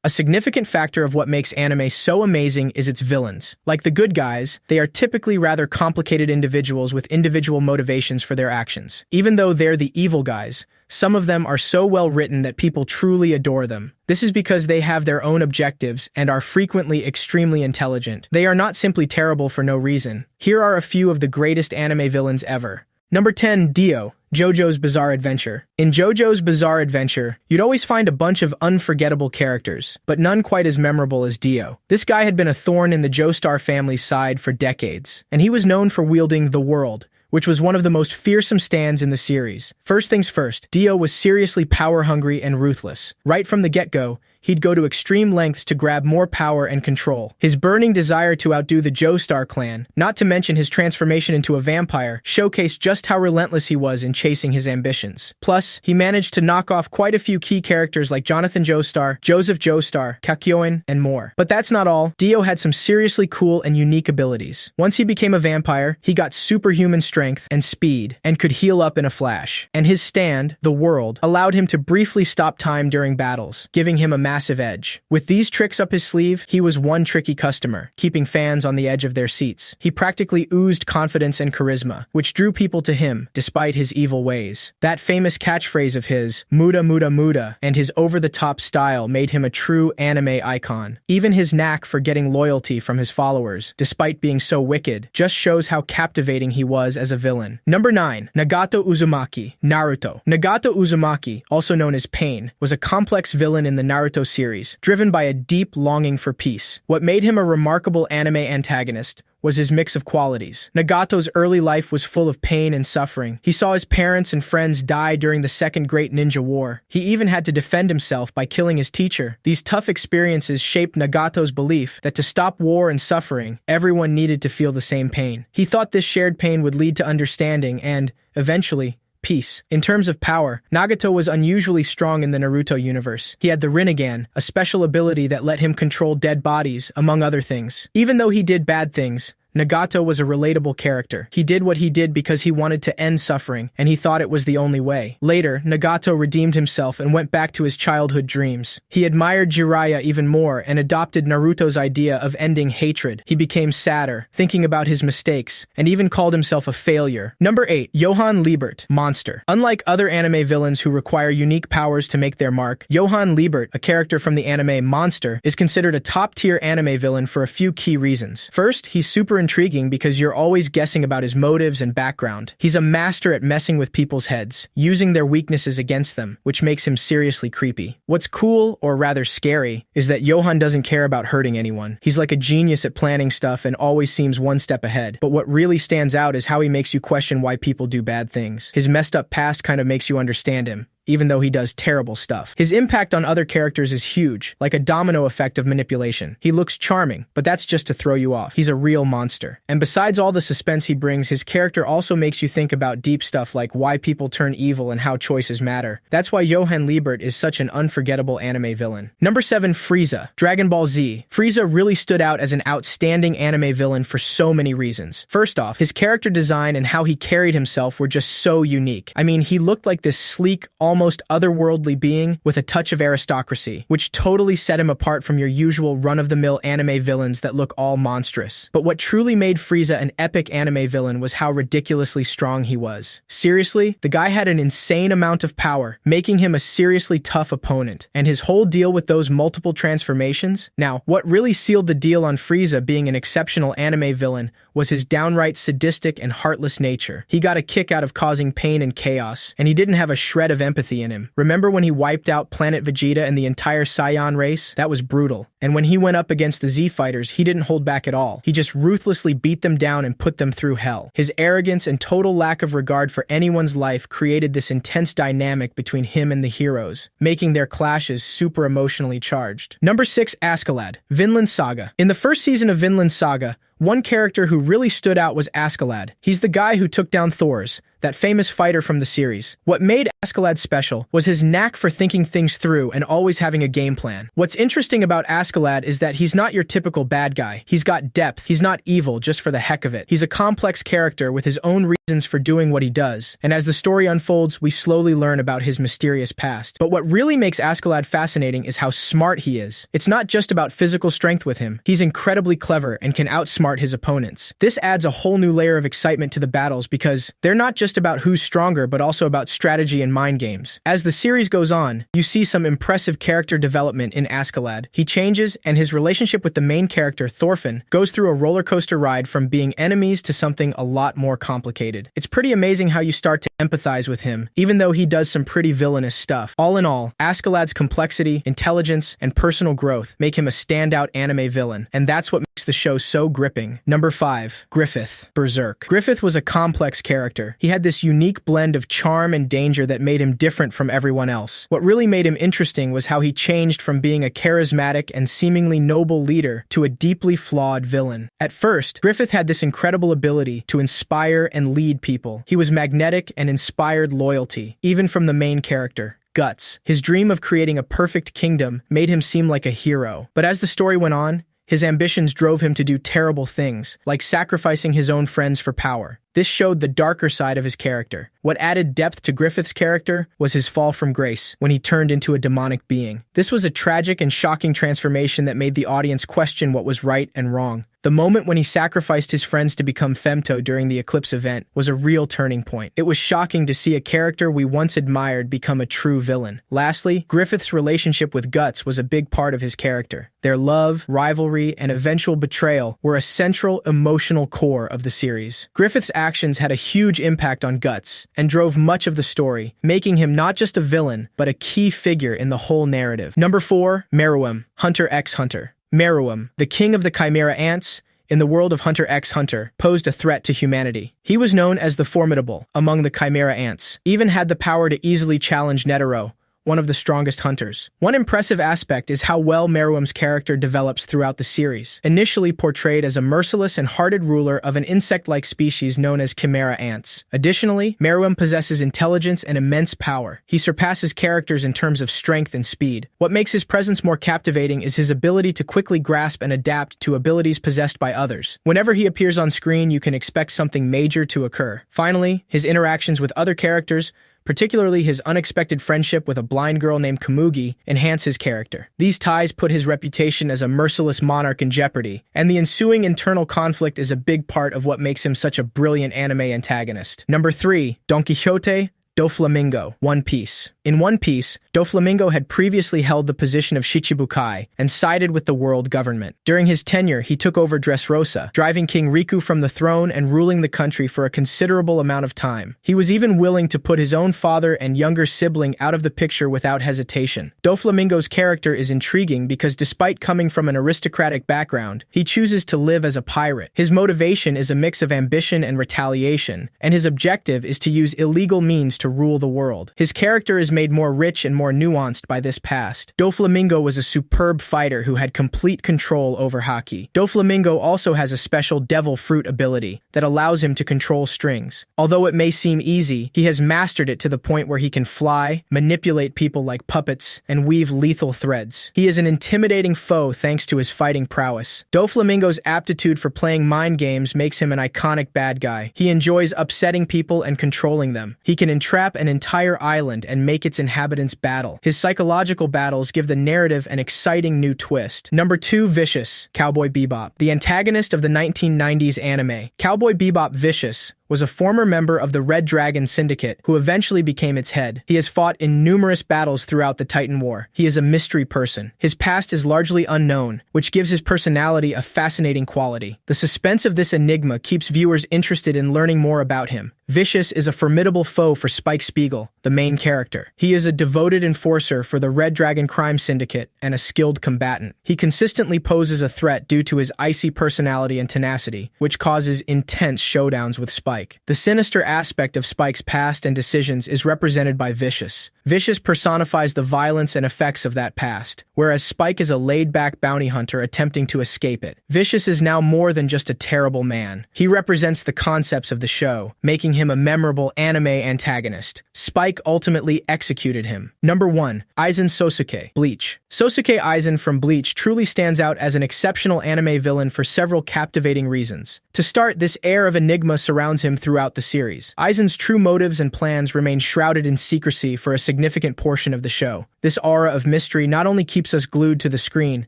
A significant factor of what makes anime so amazing is its villains. Like the good guys, they are typically rather complicated individuals with individual motivations for their actions. Even though they're the evil guys, some of them are so well written that people truly adore them. This is because they have their own objectives and are frequently extremely intelligent. They are not simply terrible for no reason. Here are a few of the greatest anime villains ever. Number 10, Dio, JoJo's Bizarre Adventure. In JoJo's Bizarre Adventure, you'd always find a bunch of unforgettable characters, but none quite as memorable as Dio. This guy had been a thorn in the Joestar family's side for decades, and he was known for wielding the world, which was one of the most fearsome stands in the series. First things first, Dio was seriously power-hungry and ruthless. Right from the get-go, he'd go to extreme lengths to grab more power and control. His burning desire to outdo the Joestar clan, not to mention his transformation into a vampire, showcased just how relentless he was in chasing his ambitions. Plus, he managed to knock off quite a few key characters like Jonathan Joestar, Joseph Joestar, Kakyoin, and more. But that's not all. Dio had some seriously cool and unique abilities. Once he became a vampire, he got superhuman strength and speed, and could heal up in a flash. And his stand, the world, allowed him to briefly stop time during battles, giving him a massive edge. With these tricks up his sleeve, he was one tricky customer, keeping fans on the edge of their seats. He practically oozed confidence and charisma, which drew people to him, despite his evil ways. That famous catchphrase of his, Muda Muda Muda, and his over-the-top style made him a true anime icon. Even his knack for getting loyalty from his followers, despite being so wicked, just shows how captivating he was as a villain. Number 9, Nagato Uzumaki, Naruto. Nagato Uzumaki, also known as Pain, was a complex villain in the Naruto series, driven by a deep longing for peace. What made him a remarkable anime antagonist was his mix of qualities. Nagato's early life was full of pain and suffering. He saw his parents and friends die during the Second Great Ninja War. He even had to defend himself by killing his teacher. These tough experiences shaped Nagato's belief that to stop war and suffering, everyone needed to feel the same pain. He thought this shared pain would lead to understanding and, eventually, peace. In terms of power, Nagato was unusually strong in the Naruto universe. He had the Rinnegan, a special ability that let him control dead bodies, among other things. Even though he did bad things, Nagato was a relatable character. He did what he did because he wanted to end suffering, and he thought it was the only way. Later, Nagato redeemed himself and went back to his childhood dreams. He admired Jiraiya even more and adopted Naruto's idea of ending hatred. He became sadder, thinking about his mistakes, and even called himself a failure. Number 8, Johann Liebert, Monster. Unlike other anime villains who require unique powers to make their mark, Johann Liebert, a character from the anime Monster, is considered a top-tier anime villain for a few key reasons. First, he's super intriguing because you're always guessing about his motives and background. He's a master at messing with people's heads, using their weaknesses against them, which makes him seriously creepy. What's cool, or rather scary, is that Johann doesn't care about hurting anyone. He's like a genius at planning stuff and always seems one step ahead. But what really stands out is how he makes you question why people do bad things. His messed up past kind of makes you understand him, even though he does terrible stuff. His impact on other characters is huge, like a domino effect of manipulation. He looks charming, but that's just to throw you off. He's a real monster. And besides all the suspense he brings, his character also makes you think about deep stuff like why people turn evil and how choices matter. That's why Johann Liebert is such an unforgettable anime villain. Number 7, Frieza, Dragon Ball Z. Frieza really stood out as an outstanding anime villain for so many reasons. First off, his character design and how he carried himself were just so unique. I mean, he looked like this sleek, almost otherworldly being with a touch of aristocracy, which totally set him apart from your usual run-of-the-mill anime villains that look all monstrous. But what truly made Frieza an epic anime villain was how ridiculously strong he was. Seriously, the guy had an insane amount of power, making him a seriously tough opponent. And his whole deal with those multiple transformations? Now, what really sealed the deal on Frieza being an exceptional anime villain was his downright sadistic and heartless nature. He got a kick out of causing pain and chaos, and he didn't have a shred of empathy in him. Remember when he wiped out Planet Vegeta and the entire Saiyan race? That was brutal. And when he went up against the Z fighters, he didn't hold back at all. He just ruthlessly beat them down and put them through hell. His arrogance and total lack of regard for anyone's life created this intense dynamic between him and the heroes, making their clashes super emotionally charged. Number 6, Askeladd, Vinland Saga. In the first season of Vinland Saga, One character who really stood out was Askeladd. He's the guy who took down Thor's, that famous fighter from the series. What made Askeladd special was his knack for thinking things through and always having a game plan. What's interesting about Askeladd is that he's not your typical bad guy. He's got depth. He's not evil just for the heck of it. He's a complex character with his own reasons for doing what he does. And as the story unfolds, we slowly learn about his mysterious past. But what really makes Askeladd fascinating is how smart he is. It's not just about physical strength with him. He's incredibly clever and can outsmart his opponents. This adds a whole new layer of excitement to the battles because they're not just about who's stronger, but also about strategy and mind games. As the series goes on, you see some impressive character development in Askeladd. He changes, and his relationship with the main character, Thorfinn, goes through a roller coaster ride from being enemies to something a lot more complicated. It's pretty amazing how you start to empathize with him, even though he does some pretty villainous stuff. All in all, Askeladd's complexity, intelligence, and personal growth make him a standout anime villain, and that's what makes the show so gripping. Number 5. Griffith. Berserk. Griffith was a complex character. He had this unique blend of charm and danger that made him different from everyone else. What really made him interesting was how he changed from being a charismatic and seemingly noble leader to a deeply flawed villain. At first, Griffith had this incredible ability to inspire and lead people. He was magnetic and inspired loyalty, even from the main character, Guts. His dream of creating a perfect kingdom made him seem like a hero. But as the story went on, his ambitions drove him to do terrible things, like sacrificing his own friends for power. This showed the darker side of his character. What added depth to Griffith's character was his fall from grace, when he turned into a demonic being. This was a tragic and shocking transformation that made the audience question what was right and wrong. The moment when he sacrificed his friends to become Femto during the Eclipse event was a real turning point. It was shocking to see a character we once admired become a true villain. Lastly, Griffith's relationship with Guts was a big part of his character. Their love, rivalry, and eventual betrayal were a central emotional core of the series. Griffith's actions had a huge impact on Guts and drove much of the story, making him not just a villain, but a key figure in the whole narrative. Number 4. Meruem, Hunter x Hunter. Meruem, the king of the Chimera ants, in the world of Hunter x Hunter, posed a threat to humanity. He was known as the Formidable among the Chimera ants, even had the power to easily challenge Netero, one of the strongest hunters. One impressive aspect is how well Meruem's character develops throughout the series. Initially portrayed as a merciless and hearted ruler of an insect-like species known as chimera ants. Additionally, Meruem possesses intelligence and immense power. He surpasses characters in terms of strength and speed. What makes his presence more captivating is his ability to quickly grasp and adapt to abilities possessed by others. Whenever he appears on screen, you can expect something major to occur. Finally, his interactions with other characters, particularly his unexpected friendship with a blind girl named Kamugi, enhance his character. These ties put his reputation as a merciless monarch in jeopardy, and the ensuing internal conflict is a big part of what makes him such a brilliant anime antagonist. Number 3. Don Quixote Doflamingo, One Piece. In One Piece, Doflamingo had previously held the position of Shichibukai and sided with the world government. During his tenure, he took over Dressrosa, driving King Riku from the throne and ruling the country for a considerable amount of time. He was even willing to put his own father and younger sibling out of the picture without hesitation. Doflamingo's character is intriguing because despite coming from an aristocratic background, he chooses to live as a pirate. His motivation is a mix of ambition and retaliation, and his objective is to use illegal means to rule the world. His character is made more rich and more nuanced by this past. Doflamingo was a superb fighter who had complete control over Haki. Doflamingo also has a special devil fruit ability that allows him to control strings. Although it may seem easy, he has mastered it to the point where he can fly, manipulate people like puppets, and weave lethal threads. He is an intimidating foe thanks to his fighting prowess. Doflamingo's aptitude for playing mind games makes him an iconic bad guy. He enjoys upsetting people and controlling them. He can entrap an entire island and make its inhabitants battle. His psychological battles give the narrative an exciting new twist. Number 2. Vicious, Cowboy Bebop. The antagonist of the 1990s anime, Cowboy Bebop Vicious, was a former member of the Red Dragon Syndicate who eventually became its head. He has fought in numerous battles throughout the Titan War. He is a mystery person. His past is largely unknown, which gives his personality a fascinating quality. The suspense of this enigma keeps viewers interested in learning more about him. Vicious is a formidable foe for Spike Spiegel, the main character. He is a devoted enforcer for the Red Dragon Crime Syndicate and a skilled combatant. He consistently poses a threat due to his icy personality and tenacity, which causes intense showdowns with Spike. The sinister aspect of Spike's past and decisions is represented by Vicious, Vicious personifies the violence and effects of that past, whereas Spike is a laid-back bounty hunter attempting to escape it. Vicious is now more than just a terrible man. He represents the concepts of the show, making him a memorable anime antagonist. Spike ultimately executed him. Number 1. Aizen Sosuke, Bleach. Sosuke Aizen from Bleach truly stands out as an exceptional anime villain for several captivating reasons. To start, this air of enigma surrounds him throughout the series. Aizen's true motives and plans remain shrouded in secrecy for a significant portion of the show. This aura of mystery not only keeps us glued to the screen,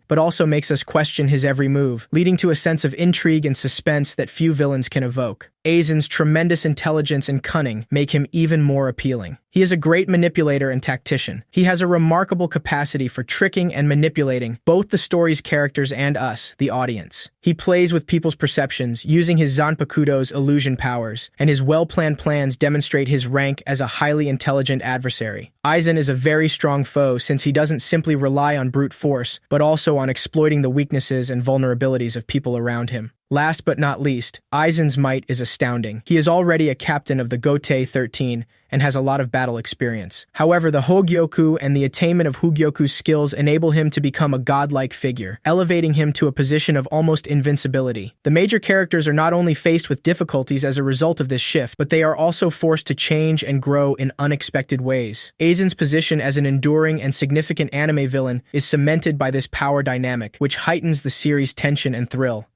but also makes us question his every move, leading to a sense of intrigue and suspense that few villains can evoke. Aizen's tremendous intelligence and cunning make him even more appealing. He is a great manipulator and tactician. He has a remarkable capacity for tricking and manipulating both the story's characters and us, the audience. He plays with people's perceptions, using his Zanpakudo's illusion powers, and his well-planned plans demonstrate his rank as a highly intelligent adversary. Aizen is a very strong foe since he doesn't simply rely on brute force, but also on exploiting the weaknesses and vulnerabilities of people around him. Last but not least, Aizen's might is astounding. He is already a captain of the Gotei 13 and has a lot of battle experience. However, the Hogyoku and the attainment of Hogyoku's skills enable him to become a godlike figure, elevating him to a position of almost invincibility. The major characters are not only faced with difficulties as a result of this shift, but they are also forced to change and grow in unexpected ways. Aizen's position as an enduring and significant anime villain is cemented by this power dynamic, which heightens the series' tension and thrill.